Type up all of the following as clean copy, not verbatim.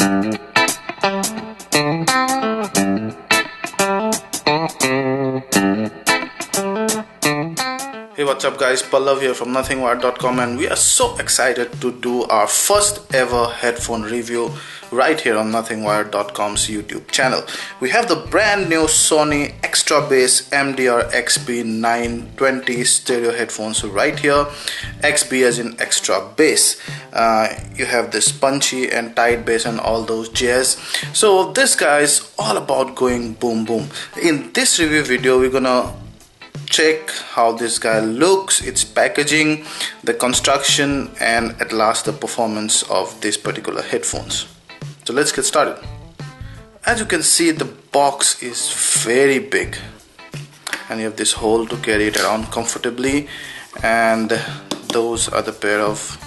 Hey, what's up guys, Pallav here from nothingwired.com, and we are so excited to do our first ever headphone review right here on nothingwired.com's YouTube channel. We have the brand new Sony Extra Bass MDR XB920 stereo headphones right here. XB as in extra bass. You have this punchy and tight bass and all those jazz. So this guy is all about going boom boom. In this review video, we're gonna check how this guy looks, its packaging, the construction, and at last the performance of these particular headphones. So let's get started. As you can see, the box is very big and you have this hole to carry it around comfortably, and those are the pair of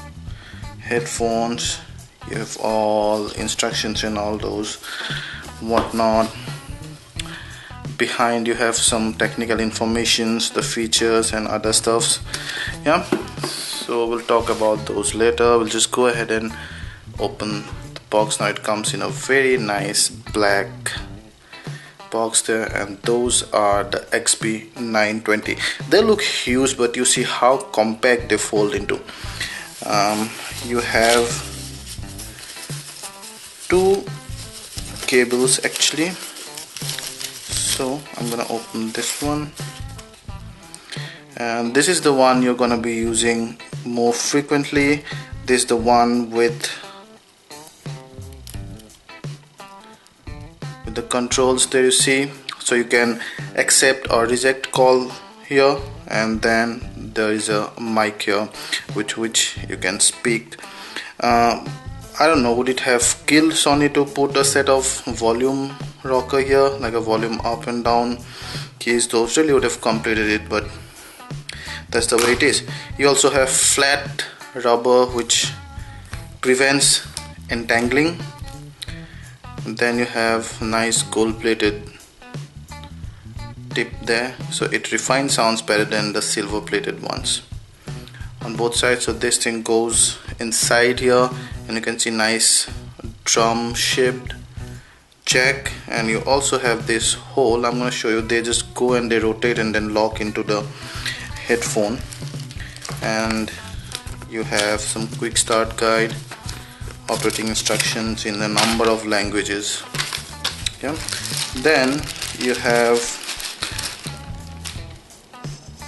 headphones. You have all instructions and all those whatnot. Behind you have some technical informations, the features and other stuffs. Yeah, so we'll talk about those later. We'll just go ahead and open the box. Now it comes in a very nice black box there, and those are the XB920. They look huge, but you see how compact they fold into. You have two cables actually. So I'm gonna open this one, and this is the one you're gonna be using more frequently. This is the one with the controls there, you see, so you can accept or reject call here, and then there is a mic here which you can speak. I don't know, would it have killed Sony to put a set of volume rocker here, like a volume up and down keys? Those really would have completed it, but that's the way it is. You also have flat rubber which prevents entangling, and then you have nice gold plated tip there, so it refines sounds better than the silver plated ones on both sides. So this thing goes inside here, and you can see nice drum shaped jack, and you also have this hole. I'm going to show you. They just go and they rotate and then lock into the headphone, and you have some quick start guide, operating instructions in a number of languages. Yeah. Then you have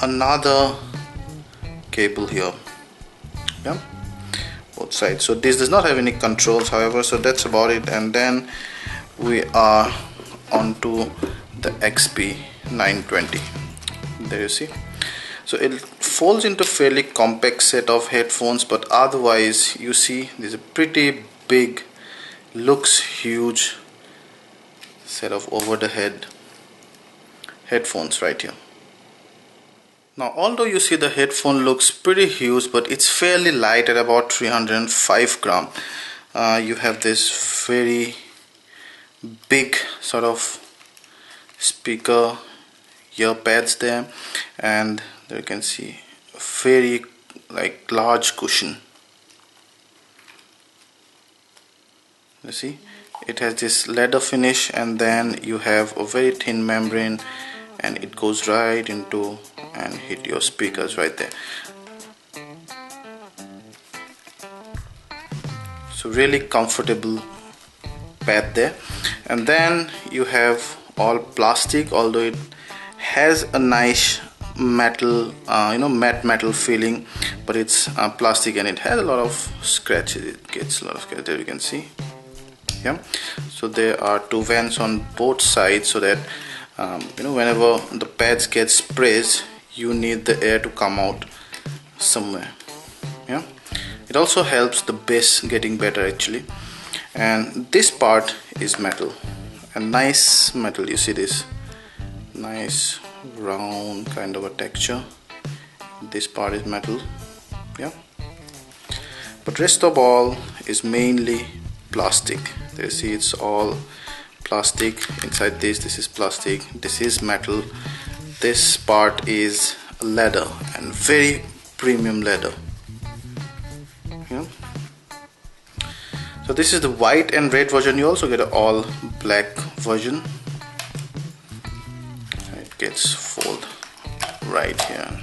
another cable here. Yeah, both sides. So this does not have any controls, however, so that's about it. And then we are onto the XB920. There you see. So it folds into a fairly compact set of headphones, but otherwise you see there's a pretty big, looks huge set of over the head headphones right here. Now, although you see the headphone looks pretty huge, but it's fairly light at about 305 gram. You have this very big sort of speaker ear pads there, and there you can see a very like large cushion. You see, it has this leather finish, and then you have a very thin membrane, and it goes right into and hit your speakers right there. So really comfortable pad there. And then you have all plastic, although it has a nice metal, matte metal feeling, but it's plastic, and it has a lot of scratches. It gets a lot of scratches there, you can see. Yeah. So there are two vents on both sides, so that whenever the pads get pressed, you need the air to come out somewhere. Yeah, it also helps the bass getting better actually. And this part is metal, a nice metal. You see this nice round kind of a texture. This part is metal. Yeah, but rest of all is mainly plastic. There you see, it's all plastic. Inside this is plastic, this is metal, this part is leather, and very premium leather. Yeah. So this is the white and red version. You also get an all black version. It gets fold right here.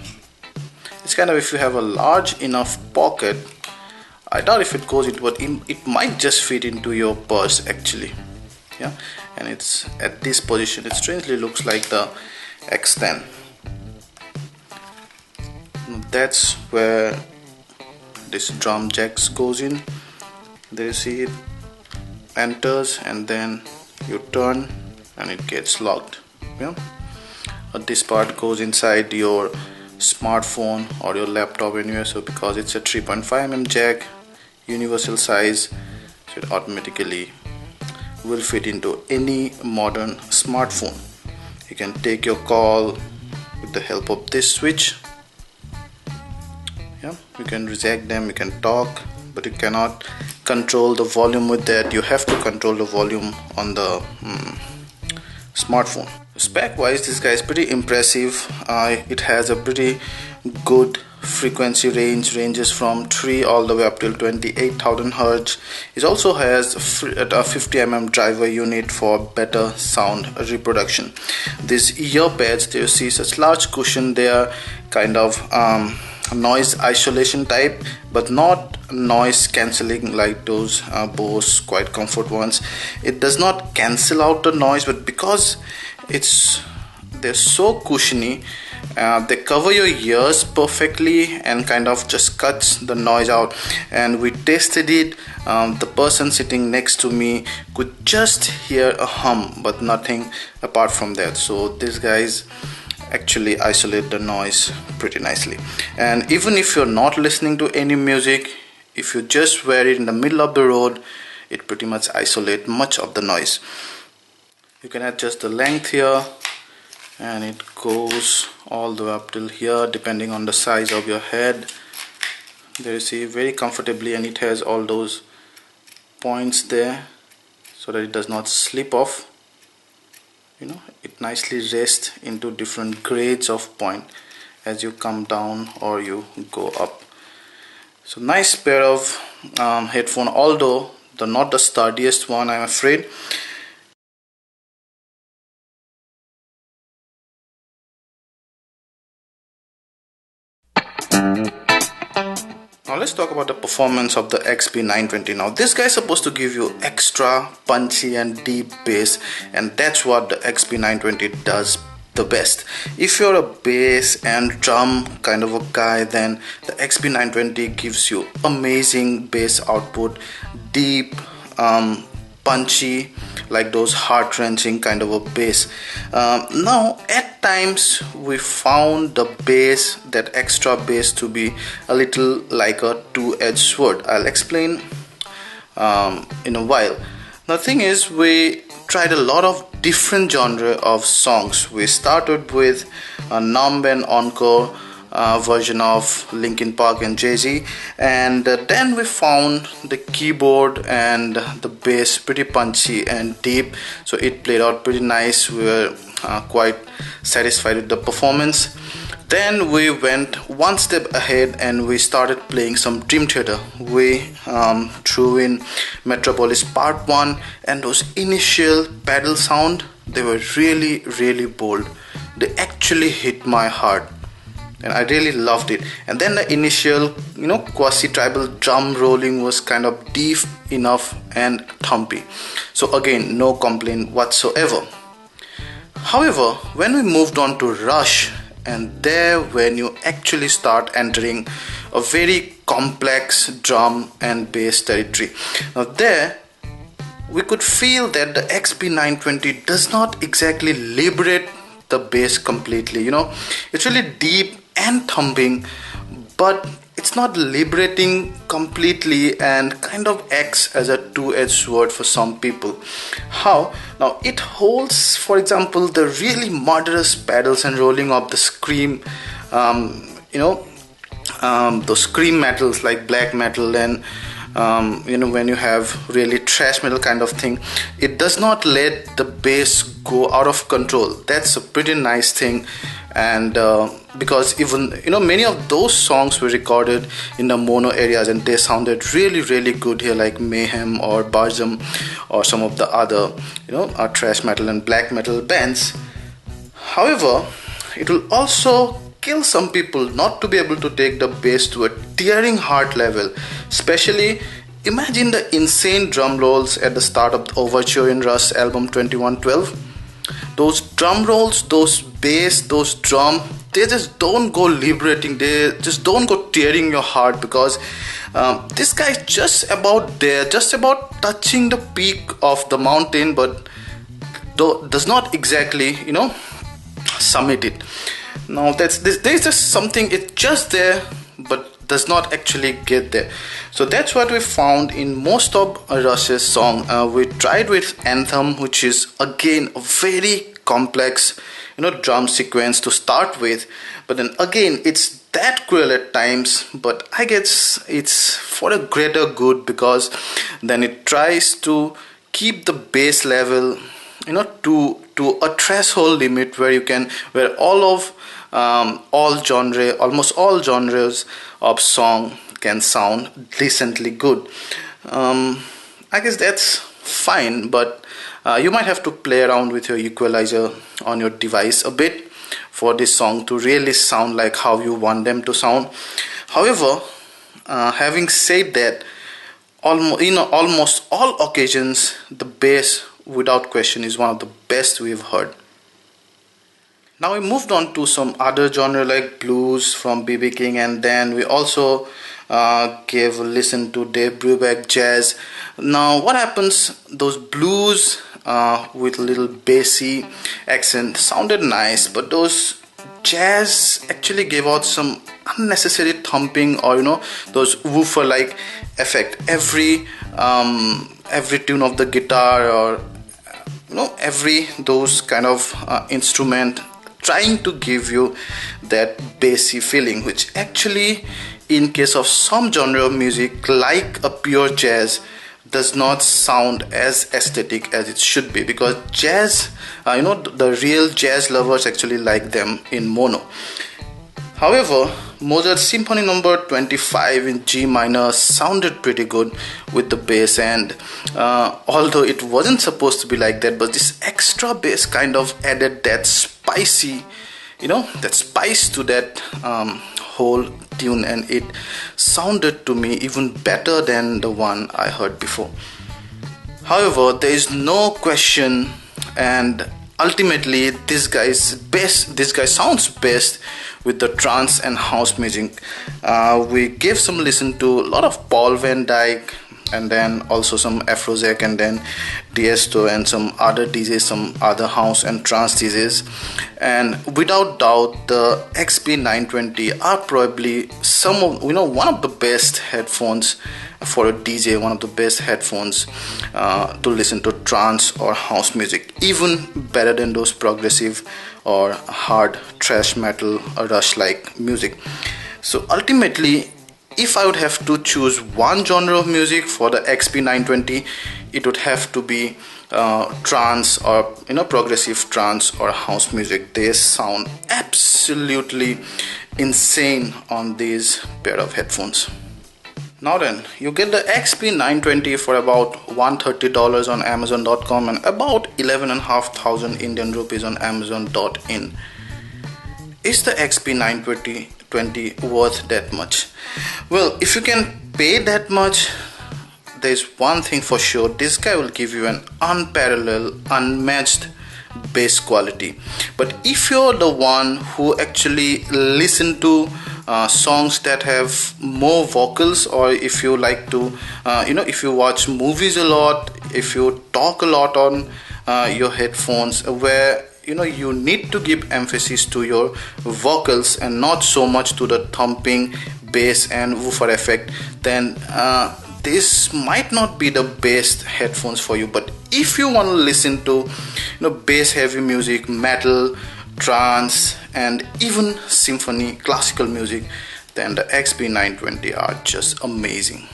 It's kind of, if you have a large enough pocket, I doubt if it goes into, but it might just fit into your purse actually. Yeah, and it's at this position. It strangely looks like the X10. That's where this drum jacks goes in. There you see it enters, and then you turn and it gets locked. Yeah, this part goes inside your smartphone or your laptop anyway. So because it's a 3.5mm jack, universal size, so it automatically will fit into any modern smartphone. You can take your call with the help of this switch. Yeah, you can reject them, you can talk, but you cannot control the volume with that. You have to control the volume on the smartphone. Spec wise, this guy is pretty impressive. It has a pretty good frequency ranges from 3 all the way up till 28,000 Hz. It also has a 50mm driver unit for better sound reproduction. These ear pads, you see such large cushion. They are kind of noise isolation type, but not noise cancelling like those Bose Quiet Comfort ones. It does not cancel out the noise, but because they're so cushiony, they cover your ears perfectly and kind of just cuts the noise out. And we tested it. The person sitting next to me could just hear a hum, but nothing apart from that. So these guys actually isolate the noise pretty nicely. And even if you're not listening to any music, if you just wear it in the middle of the road, it pretty much isolates much of the noise. You can adjust the length here, and it goes all the way up till here depending on the size of your head. There you see, very comfortably, and it has all those points there so that it does not slip off. You know, it nicely rests into different grades of point as you come down or you go up. So nice pair of headphone, although not the sturdiest one, I'm afraid. Now let's talk about the performance of the XP920. Now this guy is supposed to give you extra punchy and deep bass, and that's what the XP920 does the best. If you're a bass and drum kind of a guy, then the XP920 gives you amazing bass output, deep, punchy, like those heart-wrenching kind of a bass. Now at times we found the bass, that extra bass, to be a little like a two-edged sword. I'll explain in a while. The thing is, we tried a lot of different genre of songs. We started with a Numb and Encore version of Linkin Park and Jay-Z, and then we found the keyboard and the bass pretty punchy and deep, so it played out pretty nice. We were quite satisfied with the performance. Then we went one step ahead and we started playing some Dream Theater. We threw in Metropolis Part 1, and those initial pedal sound, they were really bold. They actually hit my heart, and I really loved it. And then the initial, quasi-tribal drum rolling was kind of deep enough and thumpy. So again, no complaint whatsoever. However, when we moved on to Rush, and there when you actually start entering a very complex drum and bass territory. Now there we could feel that the XP920 does not exactly liberate the bass completely. It's really deep and thumping, but it's not liberating completely, and kind of acts as a two-edged sword for some people. How? Now it holds, for example, the really murderous pedals and rolling of the scream, those scream metals like black metal and when you have really thrash metal kind of thing. It does not let the bass go out of control. That's a pretty nice thing. And because even many of those songs were recorded in the mono areas and they sounded really good here, like Mayhem or Barzum or some of the other thrash metal and black metal bands. However, it will also kill some people not to be able to take the bass to a tearing heart level. Especially imagine the insane drum rolls at the start of the Overture in Rush album 2112. Those drum rolls, those bass, those drum, they just don't go liberating, they just don't go tearing your heart, because this guy is just about there, just about touching the peak of the mountain, but does not exactly summit it. Now there's just something, it's just there but does not actually get there. So that's what we found in most of Rush's song. We tried with Anthem, which is again a very complex drum sequence to start with, but then again it's that cruel at times, but I guess it's for a greater good, because then it tries to keep the bass level to a threshold limit where almost all genres of song can sound decently good. I guess that's fine, but you might have to play around with your equalizer on your device a bit for this song to really sound like how you want them to sound. However, having said that, almost all occasions the bass without question is one of the best we've heard. Now we moved on to some other genre like blues from B.B. King, and then we also gave a listen to Dave Brubeck jazz. Now what happens, those blues with a little bassy accent sounded nice, but those jazz actually gave out some unnecessary thumping or those woofer like effect. Every tune of the guitar or every those kind of instrument trying to give you that bassy feeling, which actually in case of some genre of music like a pure jazz does not sound as aesthetic as it should be, because jazz the real jazz lovers actually like them in mono. However, Mozart's Symphony number 25 in G minor sounded pretty good with the bass, and although it wasn't supposed to be like that, but this extra bass kind of added that spicy, that spice to that whole tune, and it sounded to me even better than the one I heard before. However, there is no question, and ultimately this guy sounds best with the trance and house music. We gave some listen to a lot of Paul Van Dyk, and then also some Afrojack, and then Tiesto and some other DJs, some other house and trance DJs. And without doubt, the XP920 are probably one of the best headphones for a DJ, one of the best headphones to listen to trance or house music, even better than those progressive or hard thrash metal or Rush like music. So ultimately, if I would have to choose one genre of music for the XP920, it would have to be trance or progressive trance or house music. They sound absolutely insane on these pair of headphones. Now then, you get the XP920 for about $130 on Amazon.com and about 11,500 Indian rupees on Amazon.in. Is the XP920 worth that much? Well, if you can pay that much, there's one thing for sure: this guy will give you an unparalleled, unmatched bass quality. But if you're the one who actually listen to songs that have more vocals, or if you like to if you watch movies a lot, if you talk a lot on your headphones, where you need to give emphasis to your vocals and not so much to the thumping bass and woofer effect, then this might not be the best headphones for you. But if you want to listen to bass heavy music, metal, trance, and even symphony, classical music, then the XP920 are just amazing.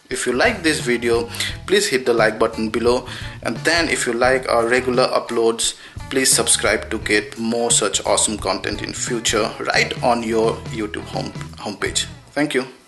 If you like this video, please hit the like button below, and then if you like our regular uploads, please subscribe to get more such awesome content in future right on your YouTube homepage. Thank you.